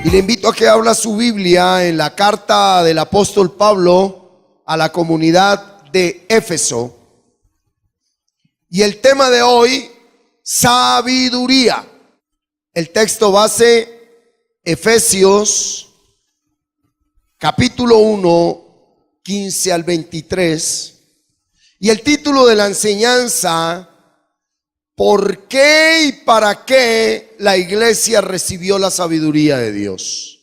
Y le invito a que abra su Biblia en la carta del apóstol Pablo a la comunidad de Éfeso. Y el tema de hoy, sabiduría. El texto base, Efesios capítulo 1, 15 al 23. Y el título de la enseñanza, ¿por qué y para qué la iglesia recibió la sabiduría de Dios?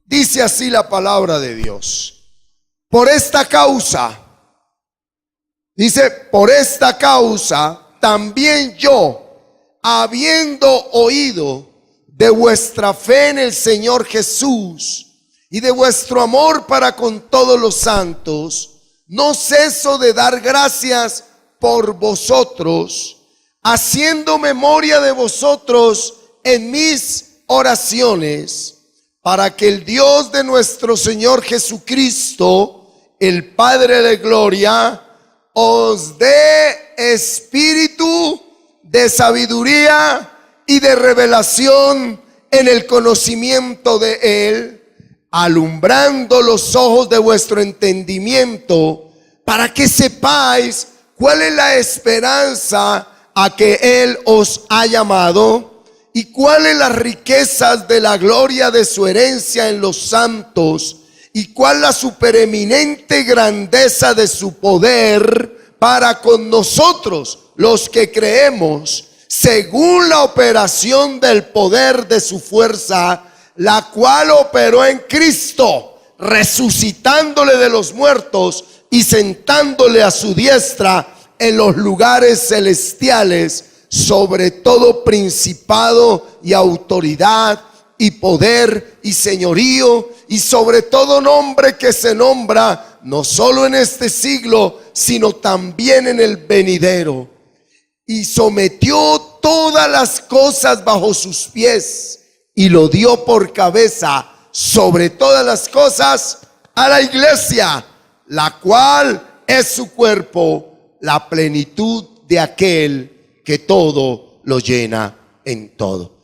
Dice así la palabra de Dios. Por esta causa, dice, por esta causa también yo, habiendo oído de vuestra fe en el Señor Jesús y de vuestro amor para con todos los santos, no ceso de dar gracias por vosotros, haciendo memoria de vosotros en mis oraciones, para que el Dios de nuestro Señor Jesucristo, el Padre de gloria, os dé espíritu de sabiduría y de revelación en el conocimiento de Él, alumbrando los ojos de vuestro entendimiento, para que sepáis cuál es la esperanza a que Él os ha llamado y cuáles las riquezas de la gloria de su herencia en los santos y cuál la supereminente grandeza de su poder para con nosotros los que creemos, según la operación del poder de su fuerza, la cual operó en Cristo, resucitándole de los muertos y sentándole a su diestra en los lugares celestiales, sobre todo principado y autoridad y poder y señorío, y sobre todo nombre que se nombra no solo en este siglo, sino también en el venidero. Y sometió todas las cosas bajo sus pies y lo dio por cabeza sobre todas las cosas a la iglesia, la cual es su cuerpo, la plenitud de aquel que todo lo llena en todo.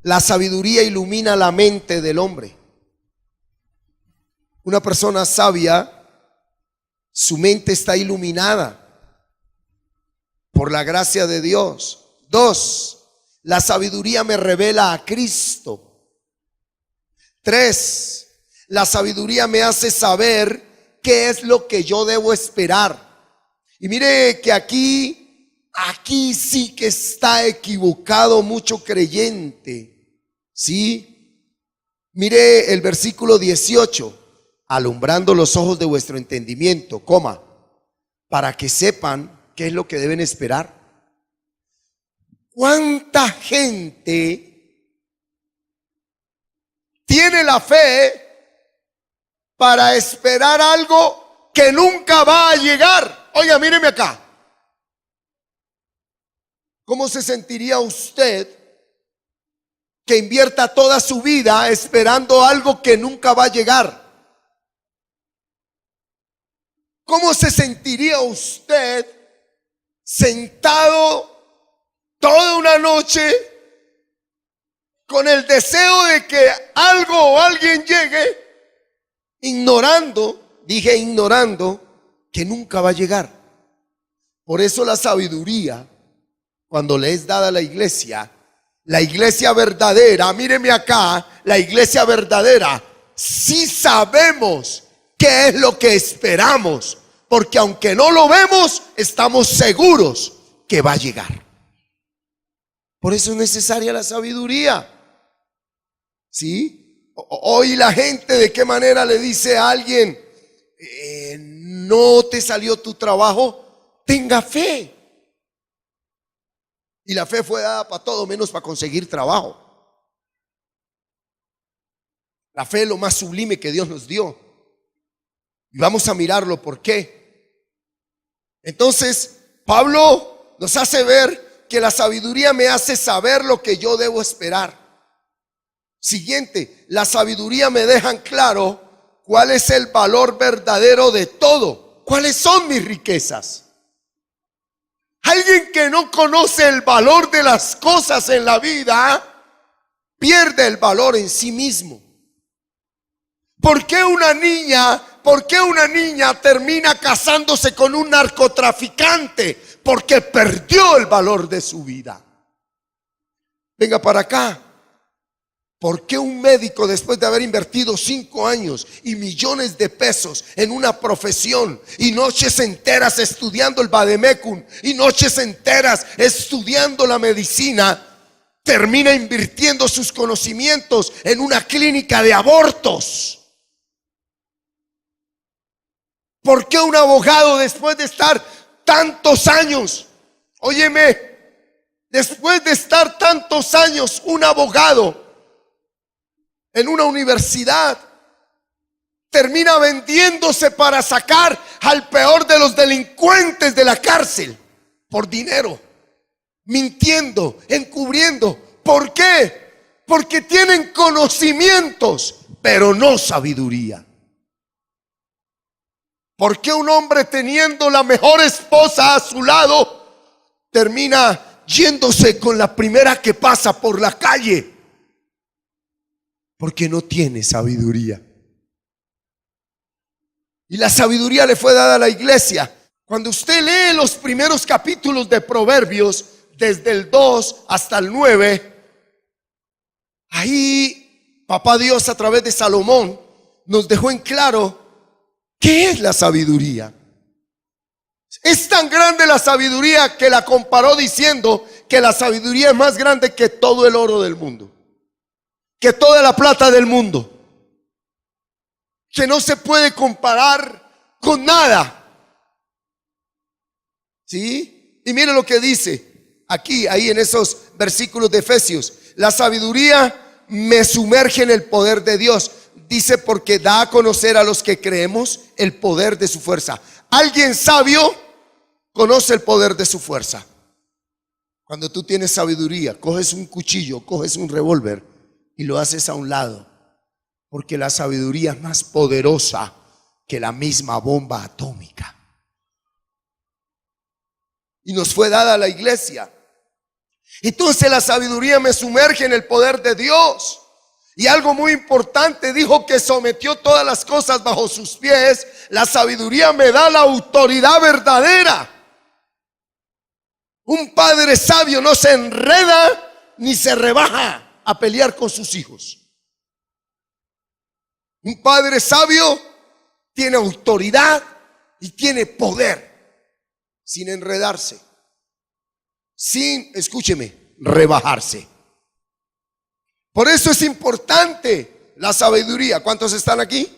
La sabiduría ilumina la mente del hombre. Una persona sabia, su mente está iluminada por la gracia de Dios. 2, la sabiduría me revela a Cristo. 3, la sabiduría me hace saber qué es lo que yo debo esperar. Y mire que aquí sí que está equivocado mucho creyente, ¿sí? Mire el versículo 18, alumbrando los ojos de vuestro entendimiento, para que sepan qué es lo que deben esperar. ¿Cuánta gente tiene la fe para esperar algo que nunca va a llegar? Oiga, míreme acá. ¿Cómo se sentiría usted que invierta toda su vida esperando algo que nunca va a llegar? ¿Cómo se sentiría usted sentado toda una noche con el deseo de que algo o alguien llegue, ignorando que nunca va a llegar? Por eso la sabiduría, cuando le es dada a la iglesia verdadera, míreme acá, la iglesia verdadera, sí sabemos qué es lo que esperamos, porque aunque no lo vemos, estamos seguros que va a llegar. Por eso es necesaria la sabiduría, ¿sí? Hoy la gente de qué manera le dice a alguien, no te salió tu trabajo, tenga fe. Y la fe fue dada para todo menos para conseguir trabajo. La fe es lo más sublime que Dios nos dio. Y vamos a mirarlo por qué. Entonces, Pablo nos hace ver que la sabiduría me hace saber lo que yo debo esperar. Siguiente, la sabiduría me deja en claro cuál es el valor verdadero de todo. ¿Cuáles son mis riquezas? Alguien que no conoce el valor de las cosas en la vida pierde el valor en sí mismo. ¿Por qué una niña termina casándose con un narcotraficante? Porque perdió el valor de su vida. Venga para acá. ¿Por qué un médico, después de haber invertido 5 años y millones de pesos en una profesión y noches enteras estudiando el vademecum y noches enteras estudiando la medicina, termina invirtiendo sus conocimientos en una clínica de abortos? ¿Por qué un abogado, después de estar tantos años, óyeme, después de estar tantos años, un abogado en una universidad termina vendiéndose para sacar al peor de los delincuentes de la cárcel por dinero, mintiendo, encubriendo? ¿Por qué? Porque tienen conocimientos, pero no sabiduría. ¿Por qué un hombre, teniendo la mejor esposa a su lado, termina yéndose con la primera que pasa por la calle? Porque no tiene sabiduría. Y la sabiduría le fue dada a la iglesia. Cuando usted lee los primeros capítulos de Proverbios, desde el 2 hasta el 9, ahí Papá Dios, a través de Salomón, nos dejó en claro qué es la sabiduría. Es tan grande la sabiduría que la comparó diciendo que la sabiduría es más grande que todo el oro del mundo, que toda la plata del mundo, que no se puede comparar con nada. ¿Sí? Y mire lo que dice aquí, ahí en esos versículos de Efesios: la sabiduría me sumerge en el poder de Dios. Dice, porque da a conocer a los que creemos el poder de su fuerza. Alguien sabio conoce el poder de su fuerza. Cuando tú tienes sabiduría, coges un cuchillo, coges un revólver y lo haces a un lado, porque la sabiduría es más poderosa que la misma bomba atómica. Y nos fue dada a la iglesia. Entonces la sabiduría me sumerge en el poder de Dios. Y algo muy importante, dijo que sometió todas las cosas bajo sus pies. La sabiduría me da la autoridad verdadera. Un padre sabio no se enreda ni se rebaja a pelear con sus hijos. Un padre sabio tiene autoridad y tiene poder, sin enredarse, sin, escúcheme, rebajarse. Por eso es importante la sabiduría. ¿Cuántos están aquí?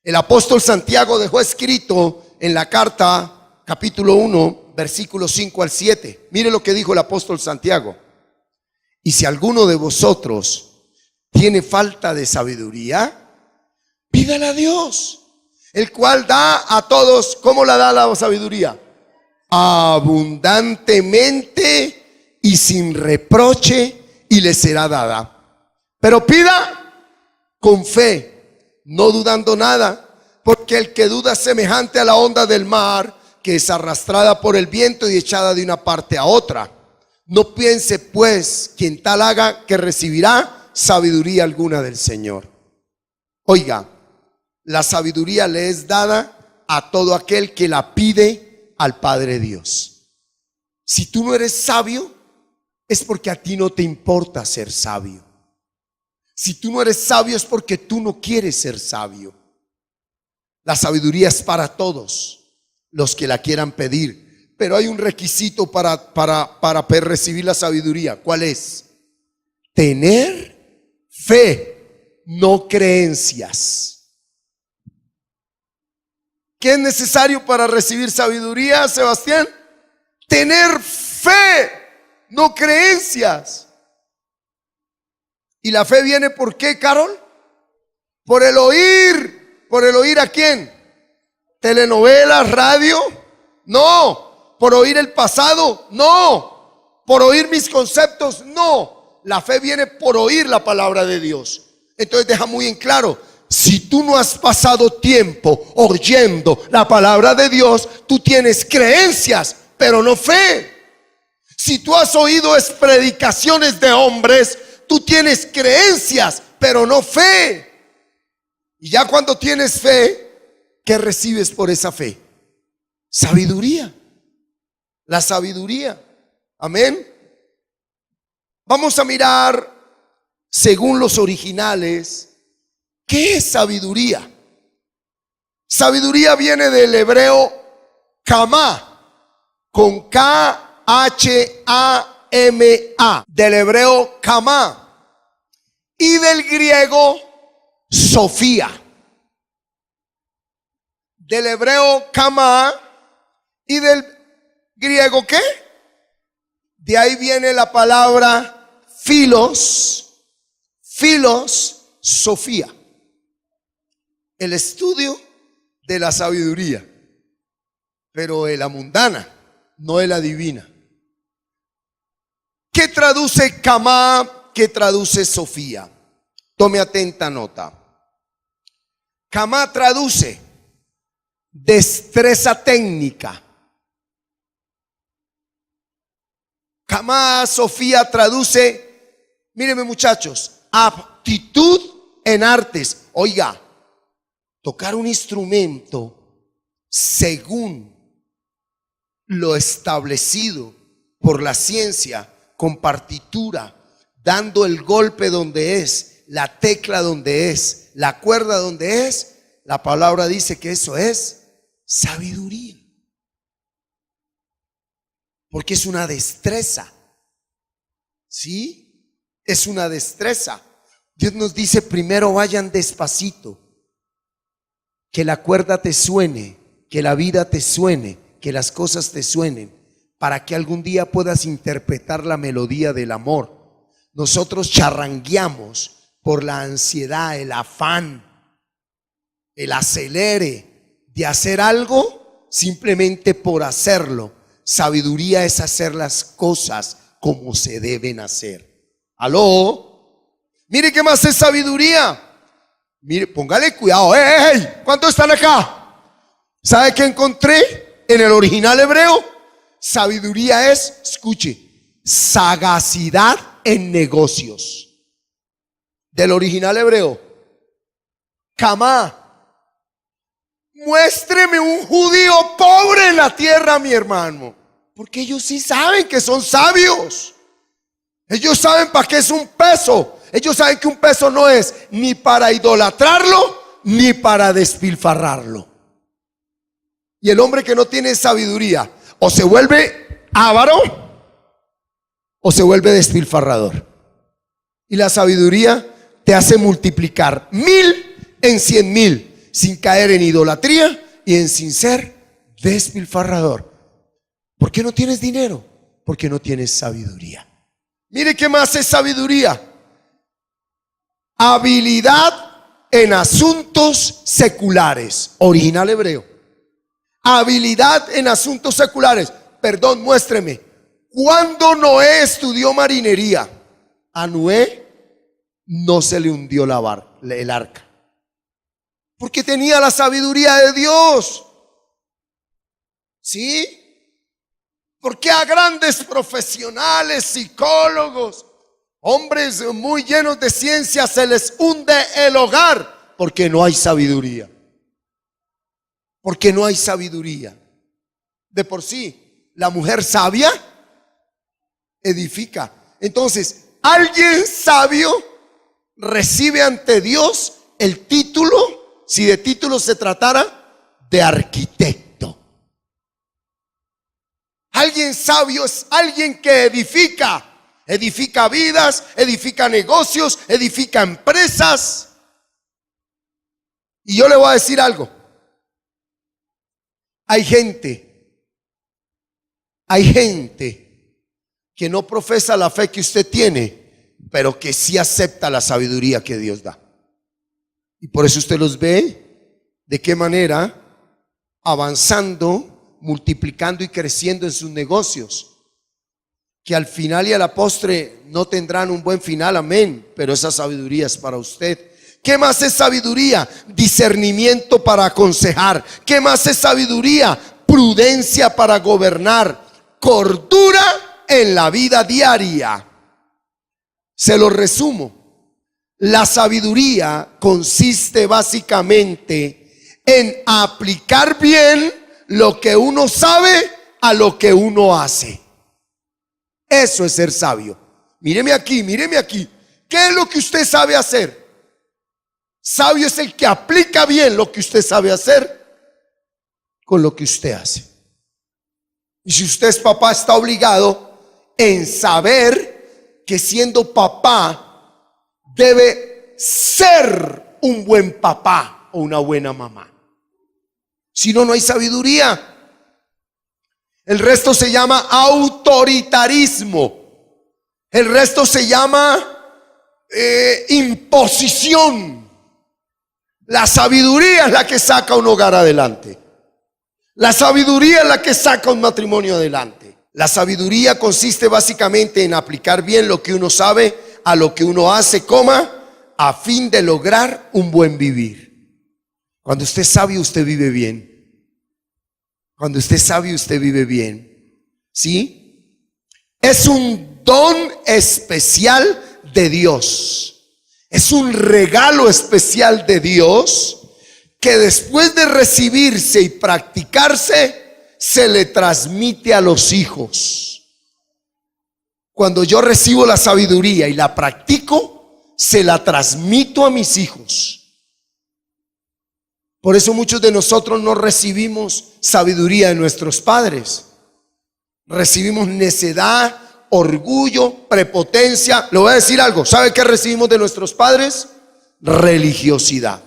El apóstol Santiago dejó escrito en la carta, capítulo 1, versículos 5 al 7. Mire lo que dijo el apóstol Santiago: y si alguno de vosotros tiene falta de sabiduría, pídala a Dios, el cual da a todos. ¿Cómo la da la sabiduría? Abundantemente y sin reproche, y le será dada. Pero pida con fe, no dudando nada, porque el que duda es semejante a la onda del mar, que es arrastrada por el viento y echada de una parte a otra. No piense pues quien tal haga que recibirá sabiduría alguna del Señor. Oiga, la sabiduría le es dada a todo aquel que la pide al Padre Dios. Si tú no eres sabio, es porque a ti no te importa ser sabio. Si tú no eres sabio, es porque tú no quieres ser sabio. La sabiduría es para todos los que la quieran pedir, pero hay un requisito para recibir la sabiduría. ¿Cuál es? Tener fe, no creencias. ¿Qué es necesario para recibir sabiduría, Sebastián? Tener fe, no creencias. ¿Y la fe viene por qué, Carol? Por el oír. ¿Por el oír a quién? ¿Telenovelas, radio? No. ¿Por oír el pasado? No. ¿Por oír mis conceptos? No. La fe viene por oír la palabra de Dios. Entonces deja muy en claro, si tú no has pasado tiempo oyendo la palabra de Dios, tú tienes creencias, pero no fe. Si tú has oído predicaciones de hombres, tú tienes creencias, pero no fe. Y ya cuando tienes fe, ¿qué recibes por esa fe? Sabiduría. La sabiduría. Amén. Vamos a mirar, según los originales, ¿qué es sabiduría? Sabiduría viene del hebreo kamá, con K-H-A-M-A, del hebreo kamá, y del griego Sofía. Del hebreo kamá y del griego ¿qué? De ahí viene la palabra filos, Sofía. El estudio de la sabiduría, pero de la mundana, no de la divina. ¿Qué traduce kamá? ¿Qué traduce Sofía? Tome atenta nota. Kamá traduce destreza técnica. Kamá, Sofía traduce, mírenme muchachos, aptitud en artes. Oiga, tocar un instrumento según lo establecido por la ciencia, con partitura, dando el golpe donde es, la tecla donde es, la cuerda donde es, la palabra dice que eso es sabiduría. Porque es una destreza. ¿Sí? Es una destreza. Dios nos dice, primero vayan despacito, que la cuerda te suene, que la vida te suene, que las cosas te suenen, para que algún día puedas interpretar la melodía del amor. Nosotros charrangueamos por la ansiedad, el afán, el acelere de hacer algo simplemente por hacerlo. Sabiduría es hacer las cosas como se deben hacer. ¿Aló? Mire qué más es sabiduría. Mire, póngale cuidado. ¡Hey! ¿Cuántos están acá? ¿Sabe qué encontré en el original hebreo? Sabiduría es, escuche, sagacidad en negocios. Del original hebreo. Kamá. Muéstreme un judío pobre en la tierra, mi hermano. Porque ellos sí saben que son sabios. Ellos saben para qué es un peso. Ellos saben que un peso no es ni para idolatrarlo, ni para despilfarrarlo. Y el hombre que no tiene sabiduría, o se vuelve avaro, o se vuelve despilfarrador. Y la sabiduría te hace multiplicar 1000 en 100,000, sin caer en idolatría y en sin ser despilfarrador. ¿Por qué no tienes dinero? Porque no tienes sabiduría. Mire qué más es sabiduría. Habilidad en asuntos seculares. Original hebreo. Habilidad en asuntos seculares. Perdón, muéstreme. ¿Cuándo Noé estudió marinería? A Noé no se le hundió el arca. Porque tenía la sabiduría de Dios. ¿Sí? Porque a grandes profesionales, psicólogos, hombres muy llenos de ciencia, se les hunde el hogar porque no hay sabiduría. Porque no hay sabiduría. De por sí, la mujer sabia edifica. Entonces, alguien sabio recibe ante Dios el título, si de título se tratara, de arquitecto. Alguien sabio es alguien que edifica vidas, edifica negocios, edifica empresas. Y yo le voy a decir algo. Hay gente que no profesa la fe que usted tiene, pero que sí acepta la sabiduría que Dios da. Y por eso usted los ve de qué manera avanzando, multiplicando y creciendo en sus negocios, que al final y a la postre no tendrán un buen final, amén, pero esa sabiduría es para usted. ¿Qué más es sabiduría? Discernimiento para aconsejar. ¿Qué más es sabiduría? Prudencia para gobernar. Cordura en la vida diaria. Se lo resumo. La sabiduría consiste básicamente en aplicar bien lo que uno sabe a lo que uno hace. Eso es ser sabio. Míreme aquí, míreme aquí. ¿Qué es lo que usted sabe hacer? Sabio es el que aplica bien lo que usted sabe hacer con lo que usted hace. Y si usted es papá, está obligado en saber que siendo papá debe ser un buen papá o una buena mamá. Si no, no hay sabiduría. El resto se llama autoritarismo. El resto se llama imposición. La sabiduría es la que saca un hogar adelante. La sabiduría es la que saca un matrimonio adelante. La sabiduría consiste básicamente en aplicar bien lo que uno sabe a lo que uno hace, a fin de lograr un buen vivir. Cuando usted es sabio, usted vive bien. Cuando usted es sabio, usted vive bien. ¿Sí? Es un don especial de Dios. Es un regalo especial de Dios que después de recibirse y practicarse, se le transmite a los hijos. Cuando yo recibo la sabiduría y la practico, se la transmito a mis hijos. Por eso muchos de nosotros no recibimos sabiduría de nuestros padres. Recibimos necedad, orgullo, prepotencia. Le voy a decir algo. ¿Sabe qué recibimos de nuestros padres? Religiosidad.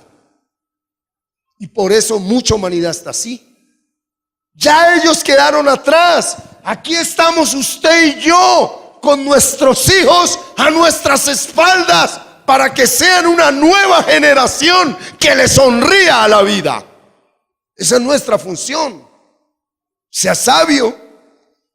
Y por eso mucha humanidad está así. Ya ellos quedaron atrás. Aquí estamos usted y yo con nuestros hijos a nuestras espaldas para que sean una nueva generación que le sonría a la vida. Esa es nuestra función. Sea sabio.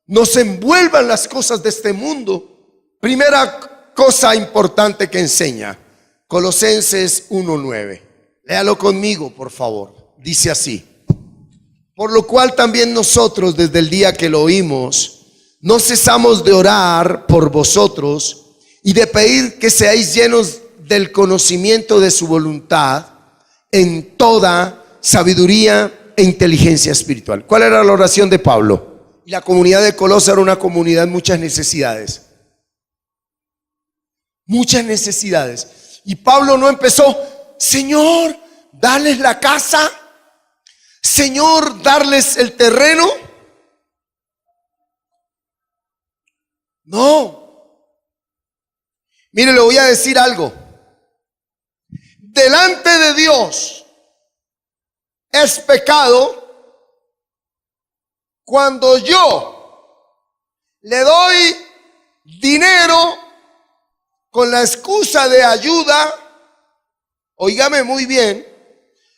No se envuelvan las cosas de este mundo. Primera cosa importante que enseña, Colosenses 1:9. Léalo conmigo, por favor. Dice así: por lo cual también nosotros, desde el día que lo oímos, no cesamos de orar por vosotros y de pedir que seáis llenos del conocimiento de su voluntad en toda sabiduría e inteligencia espiritual. ¿Cuál era la oración de Pablo? Y la comunidad de Colosas era una comunidad de muchas necesidades. Muchas necesidades. Y Pablo no empezó: Señor, darles la casa, Señor, darles el terreno. No. Mire, le voy a decir algo. Delante de Dios es pecado cuando yo le doy dinero con la excusa de ayuda. Óigame muy bien,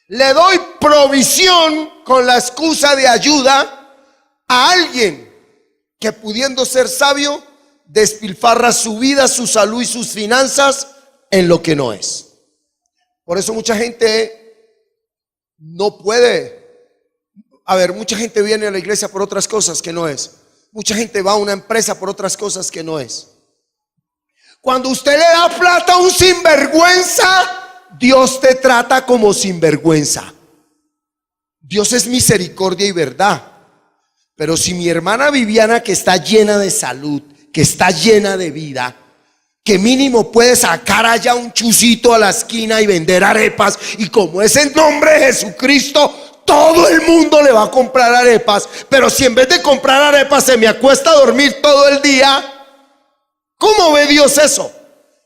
le doy provisión con la excusa de ayuda a alguien que, pudiendo ser sabio, despilfarra su vida, su salud y sus finanzas en lo que no es. Por eso mucha gente no puede. Mucha gente viene a la iglesia por otras cosas que no es. Mucha gente va a una empresa por otras cosas que no es. Cuando usted le da plata a un sinvergüenza, Dios te trata como sinvergüenza. Dios es misericordia y verdad. Pero si mi hermana Viviana, que está llena de salud, que está llena de vida, que mínimo puede sacar allá un chucito a la esquina y vender arepas, y como es el nombre de Jesucristo, todo el mundo le va a comprar arepas. Pero si en vez de comprar arepas se me acuesta a dormir todo el día, ¿cómo ve Dios eso?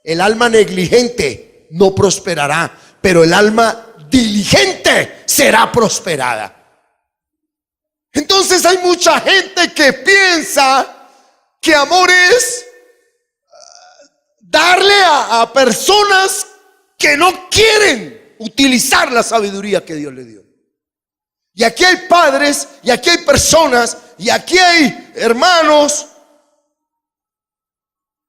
El alma negligente no prosperará, pero el alma diligente será prosperada. Entonces hay mucha gente que piensa que amor es darle a personas que no quieren utilizar la sabiduría que Dios le dio. Y aquí hay padres, y aquí hay personas, y aquí hay hermanos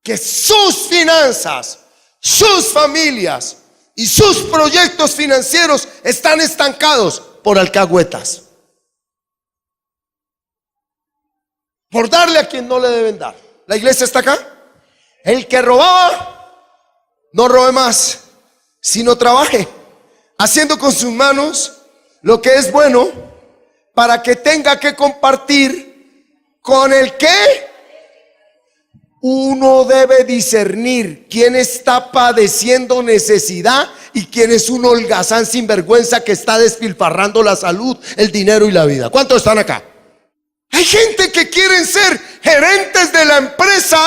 que sus finanzas, sus familias y sus proyectos financieros están estancados por alcahuetas, por darle a quien no le deben dar. La iglesia está acá. El que robaba, no robe más, sino trabaje, haciendo con sus manos lo que es bueno, para que tenga que compartir con el que. Uno debe discernir quién está padeciendo necesidad y quién es un holgazán sinvergüenza que está despilfarrando la salud, el dinero y la vida. ¿Cuántos están acá? Hay gente que quieren ser gerentes de la empresa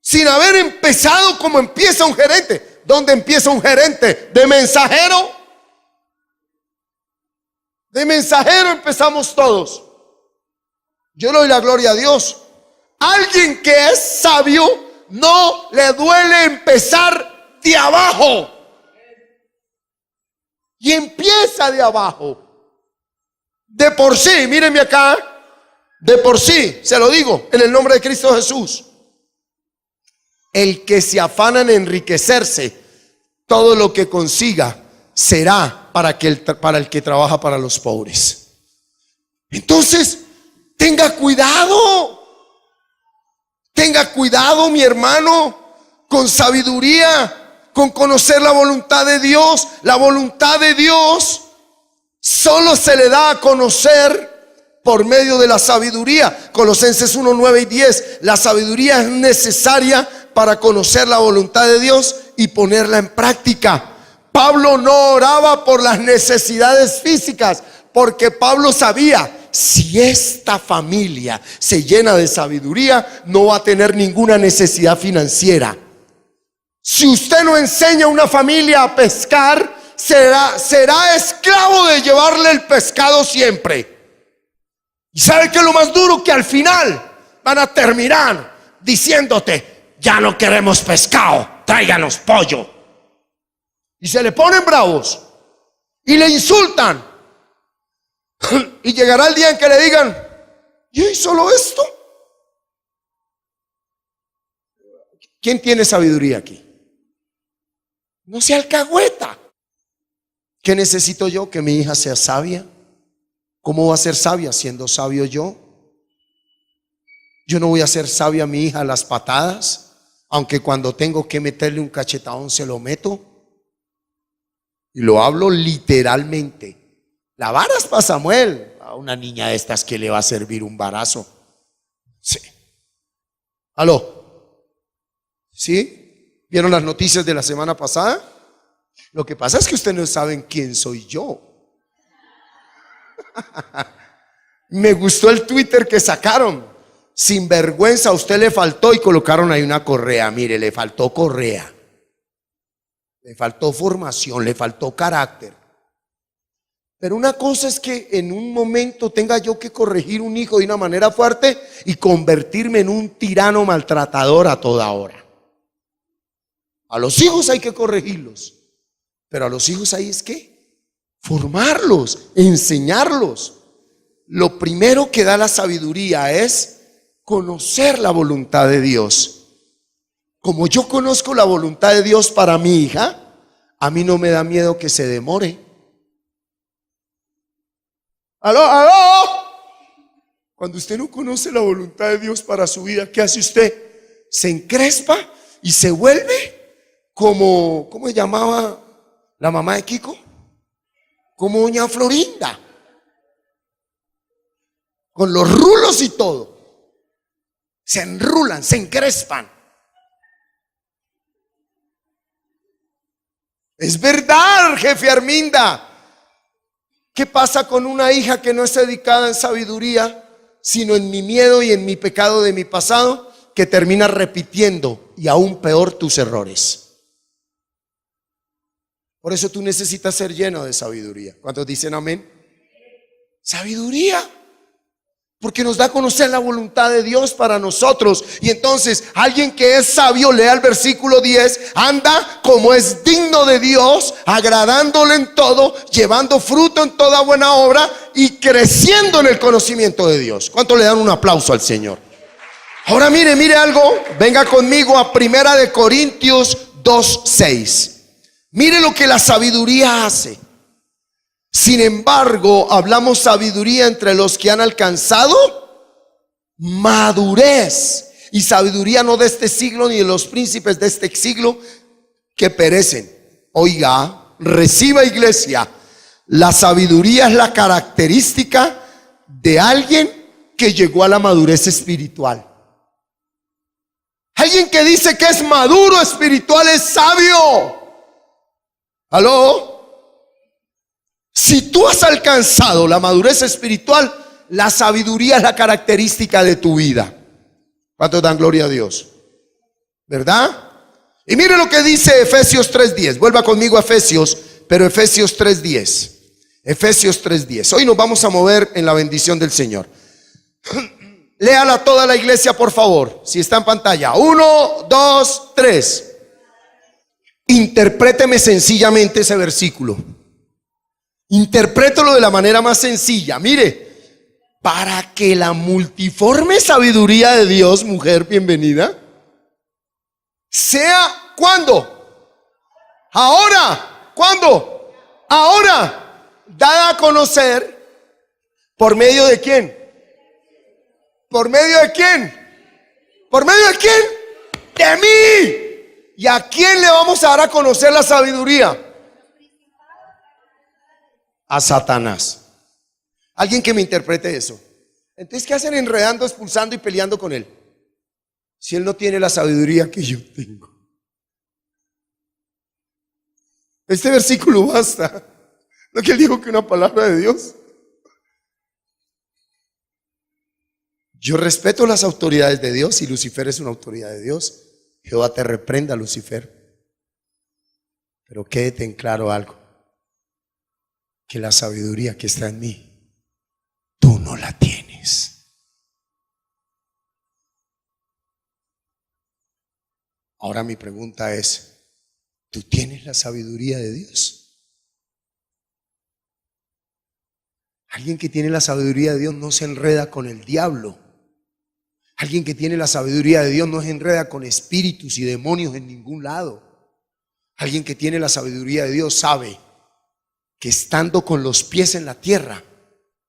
sin haber empezado como empieza un gerente. ¿Dónde empieza un gerente? ¿De mensajero? De mensajero empezamos todos. Yo le doy la gloria a Dios. Alguien que es sabio no le duele empezar de abajo. Y empieza de abajo. De por sí, mírenme acá. De por sí, se lo digo en el nombre de Cristo Jesús. El que se afana en enriquecerse, todo lo que consiga será para el que trabaja para los pobres. Entonces, tenga cuidado, mi hermano, con sabiduría, con conocer la voluntad de Dios. La voluntad de Dios solo se le da a conocer por medio de la sabiduría. Colosenses 1, 9 y 10. La sabiduría es necesaria para conocer la voluntad de Dios y ponerla en práctica. Pablo no oraba por las necesidades físicas, porque Pablo sabía: si esta familia se llena de sabiduría, no va a tener ninguna necesidad financiera. Si usted no enseña a una familia a pescar, será esclavo de llevarle el pescado siempre. ¿Y sabe qué es lo más duro? Que al final van a terminar diciéndote: ya no queremos pescado, tráiganos pollo. Y se le ponen bravos y le insultan. Y llegará el día en que le digan: ¿y hoy solo esto? ¿Quién tiene sabiduría aquí? No sea alcahueta. ¿Qué necesito yo? Que mi hija sea sabia. ¿Cómo va a ser sabia siendo sabio yo? Yo no voy a hacer sabia a mi hija a las patadas, aunque cuando tengo que meterle un cachetadón se lo meto. Y lo hablo literalmente. La vara es para Samuel. A una niña de estas que le va a servir un varazo. Sí. ¿Aló? ¿Sí? ¿Vieron las noticias de la semana pasada? Lo que pasa es que ustedes no saben quién soy yo. Me gustó el Twitter que sacaron. Sin vergüenza, a usted le faltó, y colocaron ahí una correa. Mire, le faltó correa. Le faltó formación, le faltó carácter. Pero una cosa es que en un momento tenga yo que corregir un hijo de una manera fuerte y convertirme en un tirano maltratador a toda hora. A los hijos hay que corregirlos, pero a los hijos hay es que formarlos, enseñarlos. Lo primero que da la sabiduría es conocer la voluntad de Dios. Como yo conozco la voluntad de Dios para mi hija, a mí no me da miedo que se demore. ¡Aló! Cuando usted no conoce la voluntad de Dios para su vida, ¿qué hace usted? Se encrespa y se vuelve como, ¿cómo se llamaba la mamá de Kiko? Como doña Florinda, con los rulos y todo. Se enrulan, se encrespan. Es verdad, jefe Arminda. ¿Qué pasa con una hija que no es educada en sabiduría, sino en mi miedo y en mi pecado de mi pasado, que termina repitiendo y aún peor tus errores? Por eso tú necesitas ser lleno de sabiduría. ¿Cuántos dicen amén? Sabiduría. Porque nos da a conocer la voluntad de Dios para nosotros. Y entonces alguien que es sabio, lea el versículo 10, anda como es digno de Dios, agradándole en todo, llevando fruto en toda buena obra y creciendo en el conocimiento de Dios. ¿Cuánto le dan un aplauso al Señor? Ahora mire algo. Venga conmigo a 1 Corintios 2:6. Mire lo que la sabiduría hace. Sin embargo, hablamos sabiduría entre los que han alcanzado madurez. Y sabiduría no de este siglo ni de los príncipes de este siglo que perecen. Oiga, reciba, iglesia. La sabiduría es la característica de alguien que llegó a la madurez espiritual. Alguien que dice que es maduro espiritual es sabio. ¿Aló? Si tú has alcanzado la madurez espiritual, la sabiduría es la característica de tu vida. ¿Cuántos dan gloria a Dios? ¿Verdad? Y mire lo que dice Efesios 3:10. Vuelva conmigo a Efesios, pero Efesios 3:10. Efesios 3:10. Hoy nos vamos a mover en la bendición del Señor. Léala toda la iglesia, por favor, si está en pantalla. 1, 2, 3. Interpréteme sencillamente ese versículo. Interprétalo de la manera más sencilla. Mire, para que la multiforme sabiduría de Dios, mujer, bienvenida, sea, ¿cuándo? Ahora. ¿Cuándo? Ahora. Dada a conocer, ¿por medio de quién? ¿Por medio de quién? ¿Por medio de quién? De mí. ¿Y a quién le vamos a dar a conocer la sabiduría? A Satanás. Alguien que me interprete eso. Entonces, ¿qué hacen enredando, expulsando y peleando con él? Si él no tiene la sabiduría que yo tengo. Este versículo basta. ¿No que él dijo que una palabra de Dios? Yo respeto las autoridades de Dios y Lucifer es una autoridad de Dios. Jehová te reprenda, Lucifer. Pero quédate en claro algo. Que la sabiduría que está en mí, tú no la tienes. Ahora mi pregunta es, ¿tú tienes la sabiduría de Dios? Alguien que tiene la sabiduría de Dios no se enreda con el diablo. Alguien que tiene la sabiduría de Dios no se enreda con espíritus y demonios en ningún lado. Alguien que tiene la sabiduría de Dios sabe que estando con los pies en la tierra,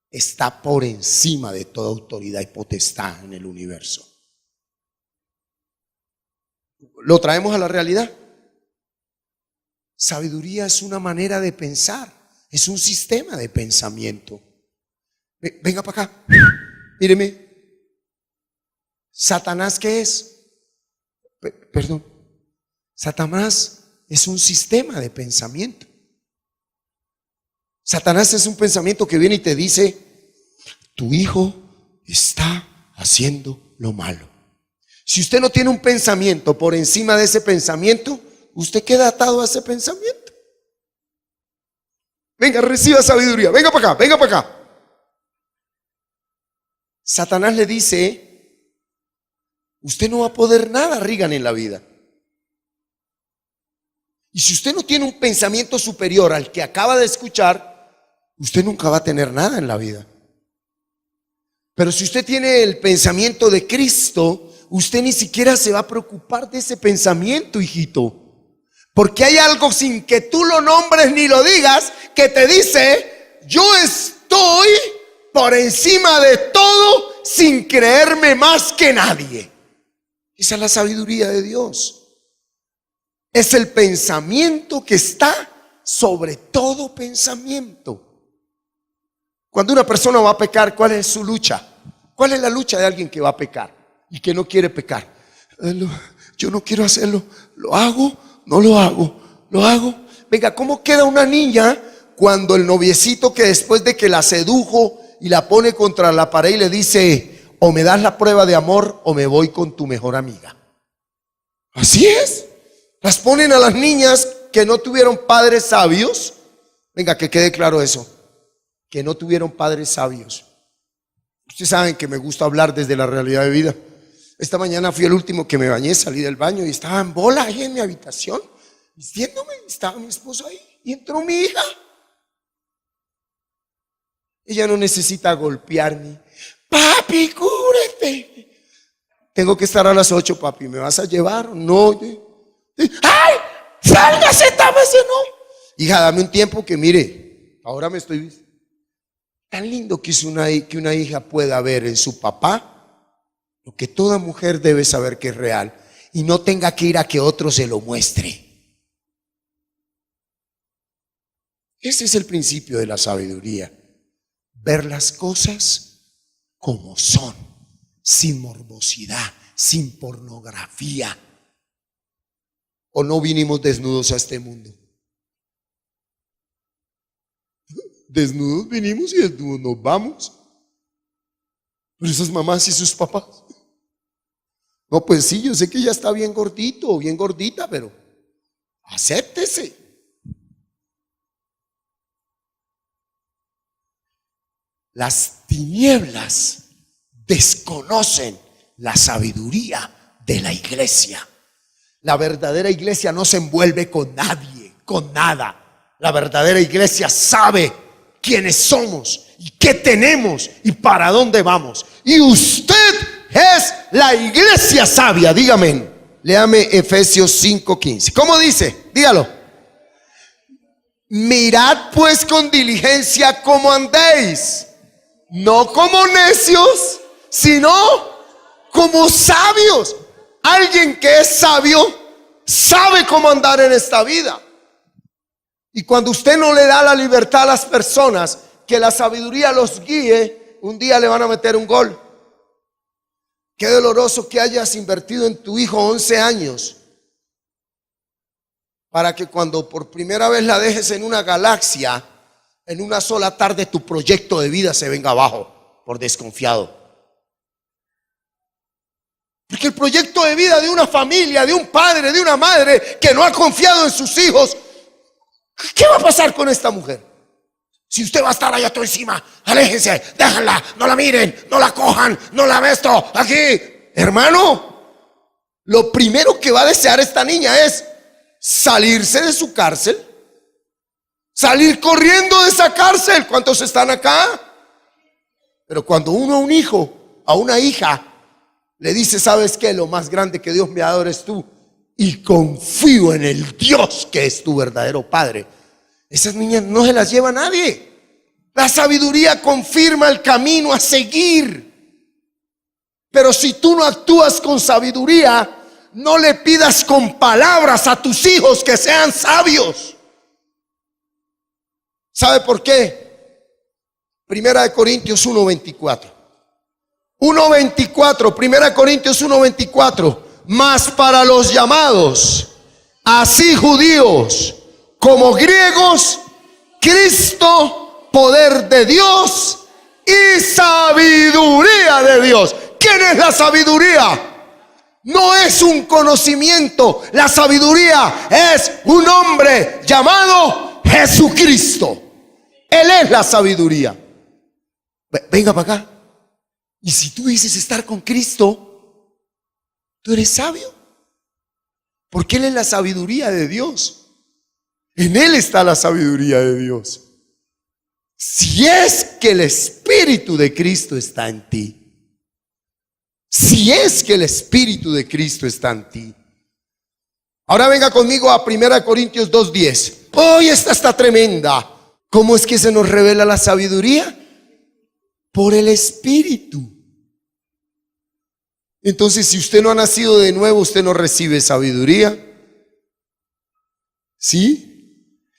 está por encima de toda autoridad y potestad en el universo. ¿Lo traemos a la realidad? Sabiduría es una manera de pensar, es un sistema de pensamiento. Venga para acá, míreme. ¿Satanás qué es? Perdón. Satanás es un sistema de pensamiento. Satanás es un pensamiento que viene y te dice, tu hijo está haciendo lo malo. Si usted no tiene un pensamiento por encima de ese pensamiento, usted queda atado a ese pensamiento. Venga, reciba sabiduría. Venga para acá, venga para acá. Satanás le dice, usted no va a poder nada, Regan, en la vida. Y si usted no tiene un pensamiento superior al que acaba de escuchar, usted nunca va a tener nada en la vida. Pero si usted tiene el pensamiento de Cristo, usted ni siquiera se va a preocupar de ese pensamiento, hijito. Porque hay algo sin que tú lo nombres ni lo digas, que te dice, yo estoy por encima de todo sin creerme más que nadie. Esa es la sabiduría de Dios. Es el pensamiento que está sobre todo pensamiento. Cuando una persona va a pecar, ¿cuál es su lucha? ¿Cuál es la lucha de alguien que va a pecar y que no quiere pecar? Yo no quiero hacerlo. ¿Lo hago? No lo hago. ¿Lo hago? Venga, ¿cómo queda una niña cuando el noviecito, que después de que la sedujo y la pone contra la pared y le dice, o me das la prueba de amor o me voy con tu mejor amiga? Así es. Las ponen a las niñas que no tuvieron padres sabios. Venga, que quede claro eso. Que no tuvieron padres sabios. Ustedes saben que me gusta hablar desde la realidad de vida. Esta mañana fui el último que me bañé, salí del baño y estaba en bola ahí en mi habitación, vistiéndome. Estaba mi esposo ahí y entró mi hija. Ella no necesita golpearme. Papi, cúbrete. Tengo que estar a las 8, papi. ¿Me vas a llevar o no? ¡Ay! ¡Sálgase, tápese, no! Hija, dame un tiempo que mire. Ahora me estoy viendo. Tan lindo que es que una hija pueda ver en su papá lo que toda mujer debe saber que es real y no tenga que ir a que otro se lo muestre. Ese es el principio de la sabiduría. Ver las cosas como son, sin morbosidad, sin pornografía. ¿O no vinimos desnudos a este mundo? Desnudos vinimos y desnudos nos vamos. Pero esas mamás y sus papás. No, pues sí, yo sé que ya está bien gordito o bien gordita, pero acéptese. Las tinieblas desconocen la sabiduría de la iglesia. La verdadera iglesia no se envuelve con nadie, con nada. La verdadera iglesia sabe quiénes somos y qué tenemos y para dónde vamos. Y usted es la iglesia sabia. Dígame, léame Efesios 5:15. ¿Cómo dice? Dígalo. Mirad pues con diligencia cómo andéis, no como necios, sino como sabios. Alguien que es sabio sabe cómo andar en esta vida. Y cuando usted no le da la libertad a las personas, que la sabiduría los guíe, un día le van a meter un gol. Qué doloroso que hayas invertido en tu hijo 11 años para que cuando por primera vez la dejes en una galaxia, en una sola tarde tu proyecto de vida se venga abajo por desconfiado. Porque el proyecto de vida de una familia, de un padre, de una madre que no ha confiado en sus hijos, ¿qué va a pasar con esta mujer? Si usted va a estar allá todo encima, aléjense, déjenla, no la miren, no la cojan, no la besto, aquí. Hermano, lo primero que va a desear esta niña es salirse de su cárcel, salir corriendo de esa cárcel. ¿Cuántos están acá? Pero cuando uno a un hijo, a una hija, le dice, ¿sabes qué? Lo más grande que Dios me ha dado eres tú, y confío en el Dios que es tu verdadero padre. Esas niñas no se las lleva nadie. La sabiduría confirma el camino a seguir. Pero si tú no actúas con sabiduría, no le pidas con palabras a tus hijos que sean sabios. ¿Sabe por qué? Primera de Corintios 1:24. 1:24, Primera de Corintios 1:24. Mas para los llamados, así judíos como griegos, Cristo, poder de Dios y sabiduría de Dios. ¿Quién es la sabiduría? No es un conocimiento. La sabiduría es un hombre llamado Jesucristo. Él es la sabiduría. Venga para acá. Y si tú dices estar con Cristo, tú eres sabio. Porque Él es la sabiduría de Dios. En Él está la sabiduría de Dios. Si es que el Espíritu de Cristo está en ti. Si es que el Espíritu de Cristo está en ti. Ahora venga conmigo a 1 Corintios 2:10. Hoy esta está tremenda. ¿Cómo es que se nos revela la sabiduría? Por el Espíritu. Entonces, si usted no ha nacido de nuevo, usted no recibe sabiduría. ¿Sí?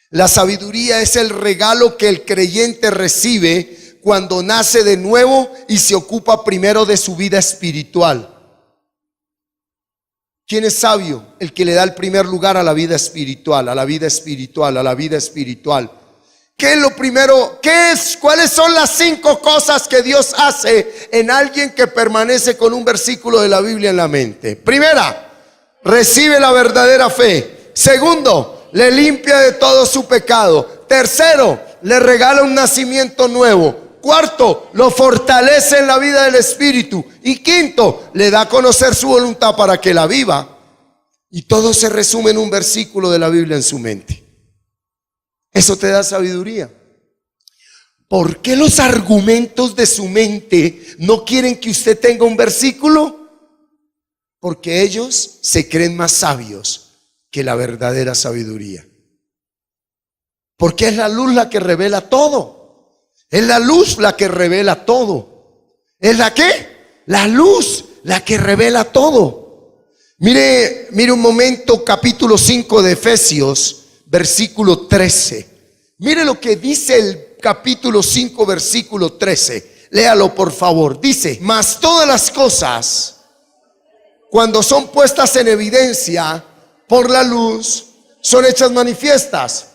La sabiduría es el regalo que el creyente recibe cuando nace de nuevo y se ocupa primero de su vida espiritual. ¿Quién es sabio? El que le da el primer lugar a la vida espiritual, a la vida espiritual, a la vida espiritual. ¿Qué es lo primero? ¿Qué es? ¿Cuáles son las 5 cosas que Dios hace en alguien que permanece con un versículo de la Biblia en la mente? Primera, recibe la verdadera fe. Segundo, le limpia de todo su pecado. Tercero, le regala un nacimiento nuevo. Cuarto, lo fortalece en la vida del Espíritu. Y quinto, le da a conocer su voluntad para que la viva. Y todo se resume en un versículo de la Biblia en su mente. Eso te da sabiduría. ¿Por qué los argumentos de su mente no quieren que usted tenga un versículo? Porque ellos se creen más sabios que la verdadera sabiduría. Porque es la luz la que revela todo. Es la luz la que revela todo. ¿Es la qué? La luz la que revela todo. Mire un momento, capítulo 5 de Efesios, versículo 13. Mire lo que dice el capítulo 5, versículo 13. Léalo por favor. Dice: mas todas las cosas, cuando son puestas en evidencia por la luz, son hechas manifiestas,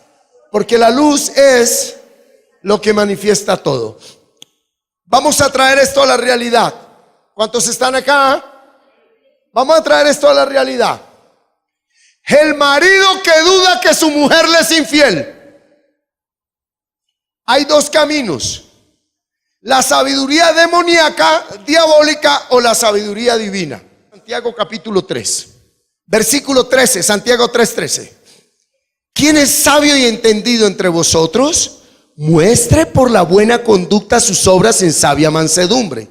porque la luz es lo que manifiesta todo. Vamos a traer esto a la realidad. ¿Cuántos están acá? Vamos a traer esto a la realidad. El marido que duda que su mujer le es infiel. Hay dos caminos: la sabiduría demoníaca, diabólica, o la sabiduría divina. Santiago capítulo 3, versículo 13, Santiago 3:13. ¿Quién es sabio y entendido entre vosotros? Muestre por la buena conducta sus obras en sabia mansedumbre.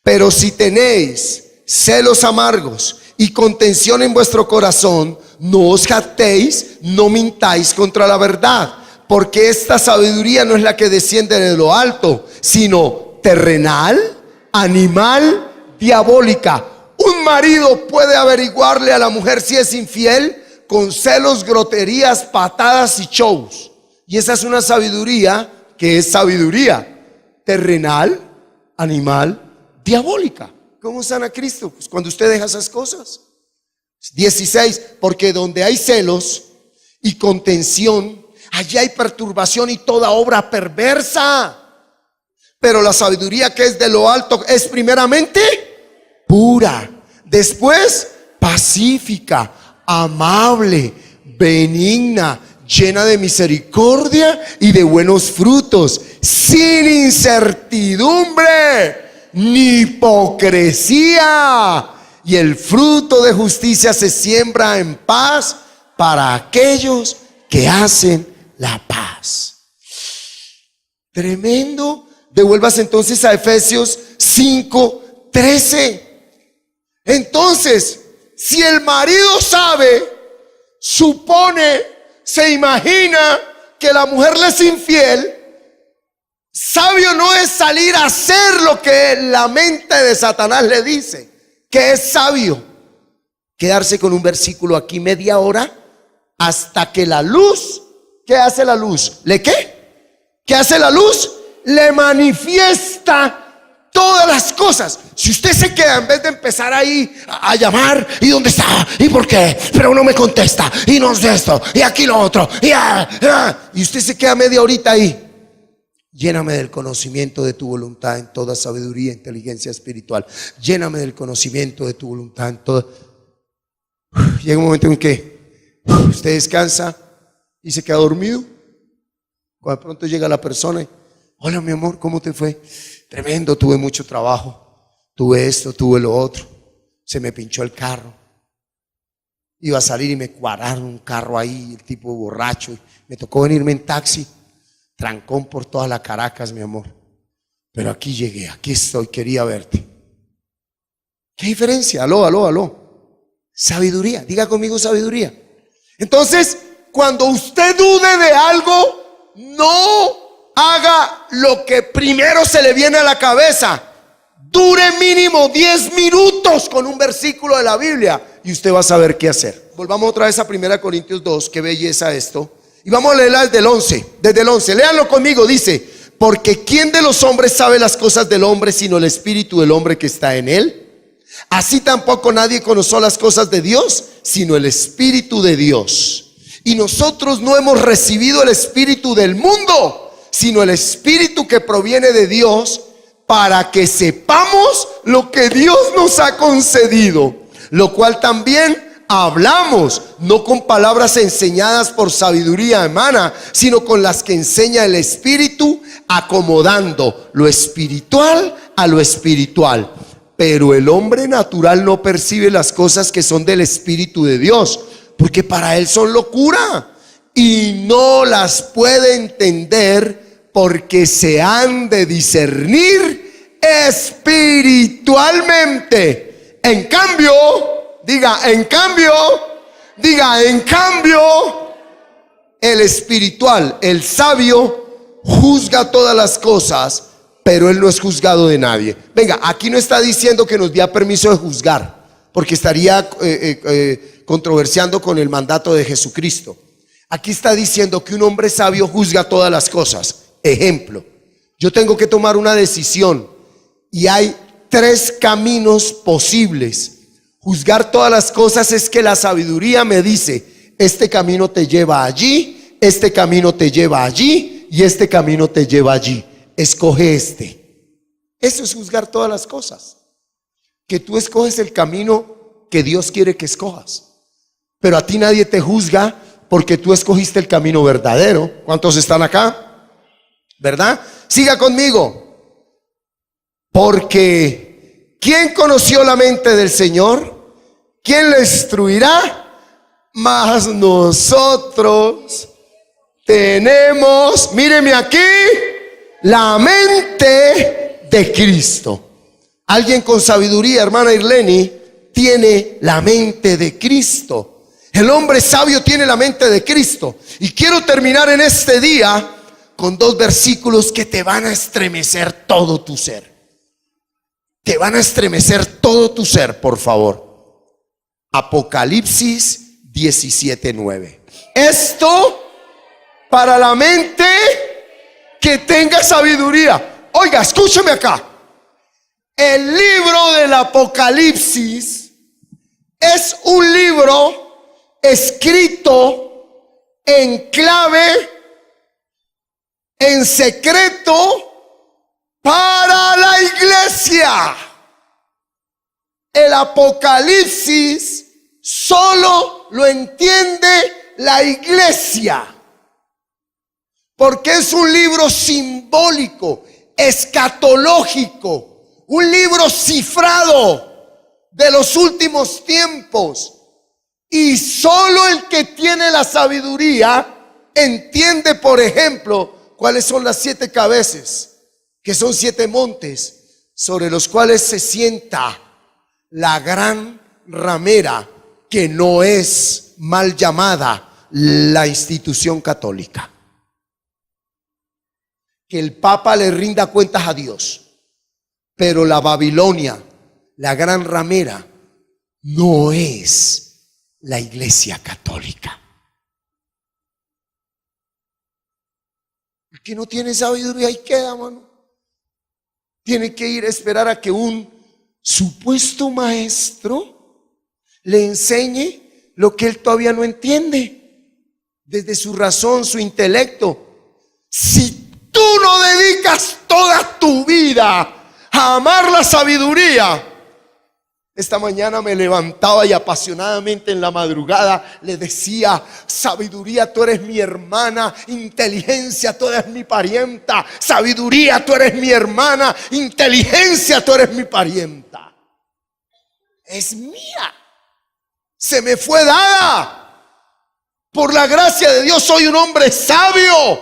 Pero si tenéis celos amargos y contención en vuestro corazón, no os jactéis, no mintáis contra la verdad. Porque esta sabiduría no es la que desciende de lo alto, sino terrenal, animal, diabólica. Un marido puede averiguarle a la mujer si es infiel con celos, groterías, patadas y shows. Y esa es una sabiduría que es sabiduría terrenal, animal, diabólica. ¿Cómo sana Cristo? Pues cuando usted deja esas cosas. 16, porque donde hay celos y contención, allí hay perturbación y toda obra perversa. Pero la sabiduría que es de lo alto es primeramente pura, después pacífica, amable, benigna, llena de misericordia y de buenos frutos, sin incertidumbre ni hipocresía. Y el fruto de justicia se siembra en paz para aquellos que hacen la paz. Tremendo. Devuelvas entonces a Efesios 5:13. Entonces, si el marido sabe, supone, se imagina que la mujer le es infiel, sabio no es salir a hacer lo que la mente de Satanás le dice que es sabio. Quedarse con un versículo aquí media hora hasta que la luz, ¿qué hace la luz? ¿Le qué? ¿Qué hace la luz? Le manifiesta todas las cosas. Si usted se queda, en vez de empezar ahí a llamar, ¿y dónde está? ¿Y por qué? Pero no me contesta, y no sé esto, y aquí lo otro, y usted se queda media horita ahí. Lléname del conocimiento de tu voluntad en toda sabiduría e inteligencia espiritual. Lléname del conocimiento de tu voluntad en toda. Llega un momento en que usted descansa y se queda dormido. Cuando de pronto llega la persona y: hola mi amor, ¿cómo te fue? Tremendo, tuve mucho trabajo, tuve esto, tuve lo otro, se me pinchó el carro, iba a salir y me cuadraron un carro ahí, el tipo borracho, y me tocó venirme en taxi, trancón por toda la Caracas, mi amor, pero aquí llegué, aquí estoy, quería verte. ¿Qué diferencia? Aló. Sabiduría, diga conmigo sabiduría. Entonces, cuando usted dude de algo, no haga lo que primero se le viene a la cabeza. Dure mínimo 10 minutos con un versículo de la Biblia y usted va a saber qué hacer. Volvamos otra vez a 1 Corintios 2, qué belleza esto. Y vamos a leerla desde el 11. Léanlo conmigo, dice: porque ¿quién de los hombres sabe las cosas del hombre sino el espíritu del hombre que está en él? Así tampoco nadie conoció las cosas de Dios sino el espíritu de Dios. Y nosotros no hemos recibido el espíritu del mundo, sino el espíritu que proviene de Dios, para que sepamos lo que Dios nos ha concedido, lo cual también hablamos, no con palabras enseñadas por sabiduría humana, sino con las que enseña el Espíritu, acomodando lo espiritual a lo espiritual. Pero el hombre natural no percibe las cosas que son del Espíritu de Dios, porque para él son locura y no las puede entender, porque se han de discernir espiritualmente. En cambio, en cambio, el espiritual, el sabio, juzga todas las cosas, pero él no es juzgado de nadie. Venga, aquí no está diciendo que nos dé permiso de juzgar, porque estaría controversiando con el mandato de Jesucristo. Aquí está diciendo que un hombre sabio juzga todas las cosas. Ejemplo, yo tengo que tomar una decisión y hay 3 caminos posibles. Juzgar todas las cosas es que la sabiduría me dice: este camino te lleva allí, este camino te lleva allí y este camino te lleva allí. Escoge este. Eso es juzgar todas las cosas. Que tú escoges el camino que Dios quiere que escojas. Pero a ti nadie te juzga porque tú escogiste el camino verdadero. ¿Cuántos están acá? ¿Verdad? Siga conmigo. Porque ¿quién conoció la mente del Señor? ¿Quién le instruirá? Mas nosotros tenemos, míreme aquí, la mente de Cristo. Alguien con sabiduría, hermana Irleni, tiene la mente de Cristo. El hombre sabio tiene la mente de Cristo. Y quiero terminar en este día con 2 versículos que te van a estremecer todo tu ser. Te van a estremecer todo tu ser, por favor. Apocalipsis 17:9. Esto para la mente que tenga sabiduría. Oiga, escúcheme acá. El libro del Apocalipsis es un libro escrito en clave, en secreto, para la iglesia. El Apocalipsis solo lo entiende la iglesia, porque es un libro simbólico, escatológico, un libro cifrado de los últimos tiempos. Y solo el que tiene la sabiduría entiende, por ejemplo, cuáles son las 7 cabezas, que son 7 montes sobre los cuales se sienta la gran ramera, que no es mal llamada la institución católica. Que el Papa le rinda cuentas a Dios, pero la Babilonia, la gran ramera, no es la Iglesia católica. El que no tiene sabiduría ahí queda, mano. Tiene que ir a esperar a que un supuesto maestro le enseñe lo que él todavía no entiende, desde su razón, su intelecto. Si tú no dedicas toda tu vida a amar la sabiduría. Esta mañana me levantaba y apasionadamente en la madrugada le decía: sabiduría, tú eres mi hermana; inteligencia, tú eres mi parienta; sabiduría, tú eres mi hermana; inteligencia, tú eres mi parienta. Es mía, se me fue dada. Por la gracia de Dios soy un hombre sabio,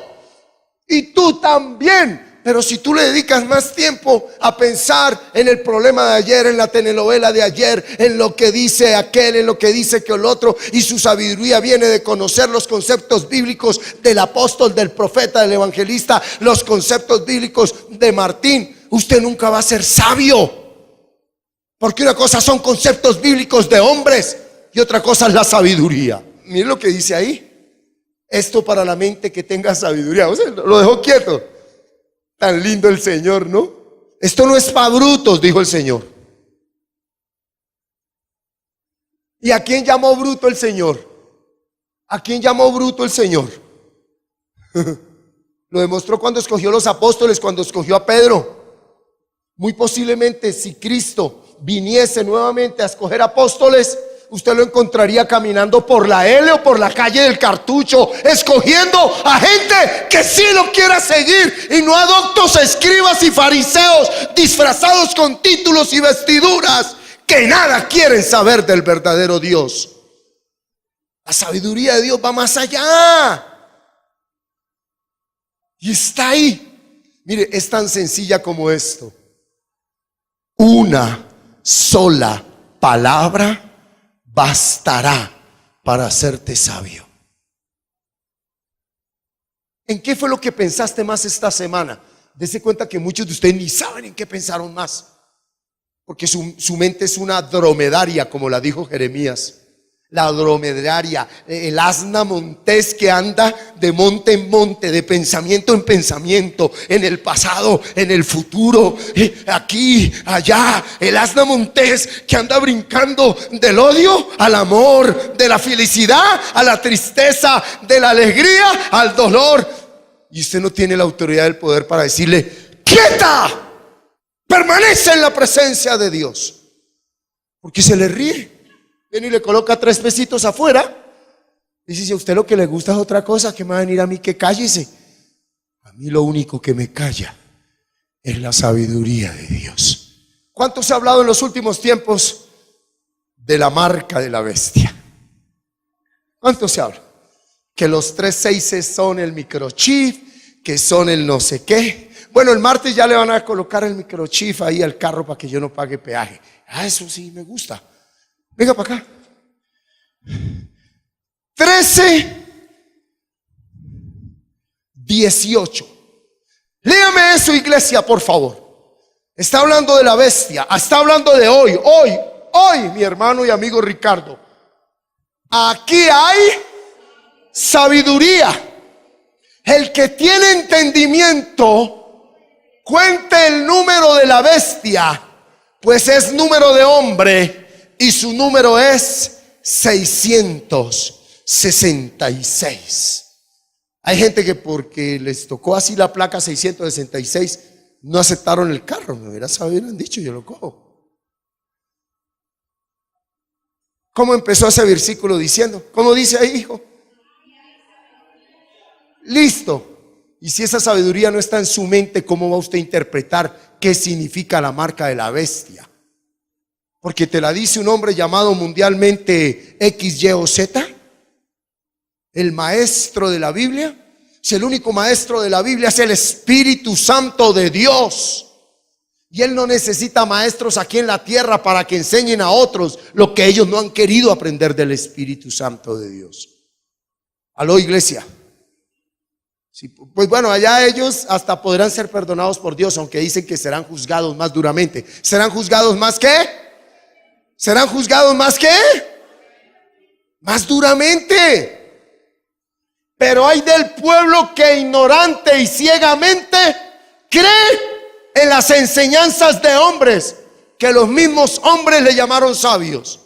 y tú también. Pero si tú le dedicas más tiempo a pensar en el problema de ayer, en la telenovela de ayer, en lo que dice aquel, en lo que dice que el otro, y su sabiduría viene de conocer los conceptos bíblicos del apóstol, del profeta, del evangelista, los conceptos bíblicos de Martín, usted nunca va a ser sabio. Porque una cosa son conceptos bíblicos de hombres y otra cosa es la sabiduría. Mire lo que dice ahí: esto para la mente que tenga sabiduría. O sea, lo dejó quieto. Tan lindo el Señor, ¿no? Esto no es para brutos, dijo el Señor. ¿Y a quién llamó bruto el Señor? ¿A quién llamó bruto el Señor? Lo demostró cuando escogió a los apóstoles, cuando escogió a Pedro. Muy posiblemente, si Cristo viniese nuevamente a escoger apóstoles, usted lo encontraría caminando por la L o por la calle del Cartucho, escogiendo a gente que sí lo quiera seguir y no a doctos, escribas y fariseos disfrazados con títulos y vestiduras que nada quieren saber del verdadero Dios. La sabiduría de Dios va más allá y está ahí. Mire, es tan sencilla como esto: una sola palabra bastará para hacerte sabio. ¿En qué fue lo que pensaste más esta semana? Dese cuenta que muchos de ustedes ni saben en qué pensaron más, porque su mente es una dromedaria, como la dijo Jeremías. La dromedaria, el asna montés que anda de monte en monte, de pensamiento en pensamiento, en el pasado, en el futuro, aquí, allá. El asna montés que anda brincando del odio al amor, de la felicidad a la tristeza, de la alegría al dolor. Y usted no tiene la autoridad del poder para decirle: quieta, permanece en la presencia de Dios, porque se le ríe. Viene y le coloca 3 pesitos afuera. Dice: si a usted lo que le gusta es otra cosa, ¿qué me va a venir a mí? Que cállese. A mí lo único que me calla es la sabiduría de Dios. ¿Cuánto se ha hablado en los últimos tiempos de la marca de la bestia? ¿Cuánto se habla? Que los 3 6 son el microchip, que son el no sé qué. Bueno, el martes ya le van a colocar el microchip ahí al carro para que yo no pague peaje. Eso sí me gusta. Venga para acá. 13:18. Léame eso, iglesia, por favor. Está hablando de la bestia. Está hablando de hoy, mi hermano y amigo Ricardo. Aquí hay sabiduría. El que tiene entendimiento, cuente el número de la bestia, pues es número de hombre. Y su número es 666. Hay gente que porque les tocó así la placa 666 no aceptaron el carro. Me hubieran dicho, yo lo cojo. ¿Cómo empezó ese versículo diciendo? ¿Cómo dice ahí, hijo? Listo. Y si esa sabiduría no está en su mente, ¿cómo va usted a interpretar qué significa la marca de la bestia? Porque te la dice un hombre llamado mundialmente X, Y o Z, el maestro de la Biblia. Si el único maestro de la Biblia es el Espíritu Santo de Dios, y Él no necesita maestros aquí en la tierra para que enseñen a otros lo que ellos no han querido aprender del Espíritu Santo de Dios. ¿Aló, iglesia? Sí, pues bueno, allá ellos hasta podrán ser perdonados por Dios, aunque dicen que serán juzgados más duramente. ¿Serán juzgados más qué? ¿Serán juzgados más qué? Más duramente. Pero hay del pueblo que ignorante y ciegamente cree en las enseñanzas de hombres, que los mismos hombres le llamaron sabios.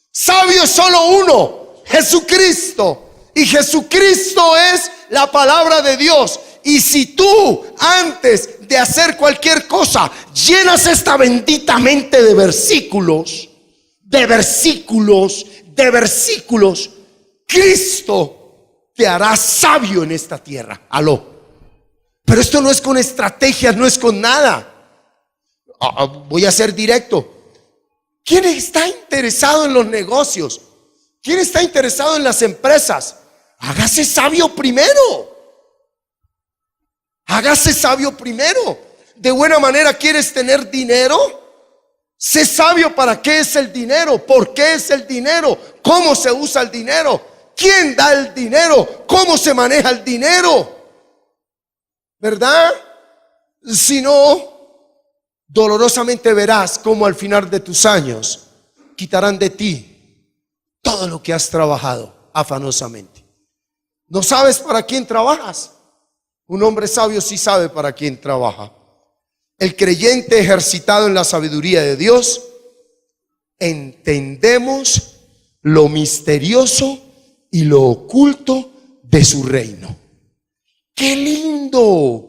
Sabio es solo uno, Jesucristo. Y Jesucristo es la palabra de Dios. Y si tú, antes de hacer cualquier cosa, llenas esta bendita mente de versículos, Cristo te hará sabio en esta tierra. Aló. Pero esto no es con estrategias, no es con nada. Voy a ser directo. ¿Quién está interesado en los negocios? ¿Quién está interesado en las empresas? Hágase sabio primero. Hágase sabio primero. De buena manera, ¿quieres tener dinero? Sé sabio para qué es el dinero, por qué es el dinero, cómo se usa el dinero, quién da el dinero, cómo se maneja el dinero, ¿verdad? Si no, dolorosamente verás cómo al final de tus años quitarán de ti todo lo que has trabajado afanosamente. ¿No sabes para quién trabajas? Un hombre sabio sí sabe para quién trabaja. El creyente ejercitado en la sabiduría de Dios, entendemos lo misterioso y lo oculto de su reino. ¡Qué lindo!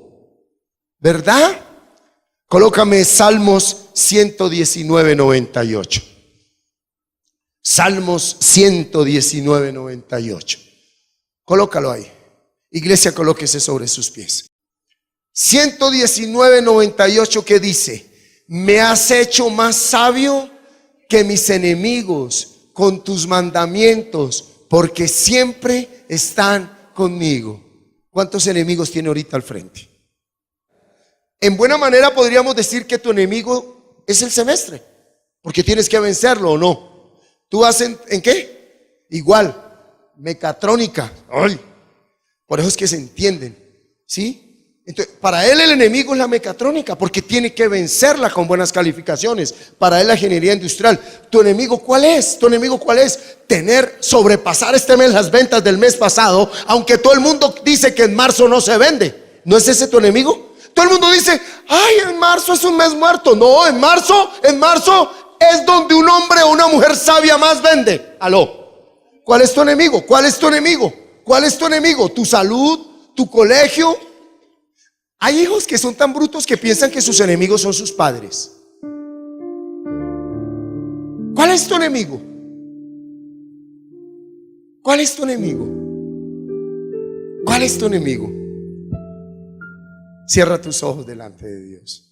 ¿Verdad? Colócame Salmos 119:98. Salmos 119, 98. Colócalo ahí. Iglesia, colóquese sobre sus pies. 119, 98, que dice: me has hecho más sabio que mis enemigos con tus mandamientos, porque siempre están conmigo. ¿Cuántos enemigos tiene ahorita al frente? En buena manera podríamos decir que tu enemigo es el semestre, porque tienes que vencerlo, ¿o no? ¿Tú vas en qué? Igual, mecatrónica. Ay, por eso es que se entienden, ¿sí? Entonces, para él el enemigo es la mecatrónica, porque tiene que vencerla con buenas calificaciones. Para él la ingeniería industrial. ¿Tu enemigo cuál es? ¿Tu enemigo cuál es? Sobrepasar este mes las ventas del mes pasado, aunque todo el mundo dice que en marzo no se vende. ¿No es ese tu enemigo? Todo el mundo dice: ay, en marzo es un mes muerto. No, en marzo es donde un hombre o una mujer sabia más vende. Aló. ¿Cuál es tu enemigo? ¿Cuál es tu enemigo? ¿Cuál es tu enemigo? ¿Tu salud? ¿Tu colegio? Hay hijos que son tan brutos que piensan que sus enemigos son sus padres. ¿Cuál es tu enemigo? ¿Cuál es tu enemigo? ¿Cuál es tu enemigo? Cierra tus ojos delante de Dios.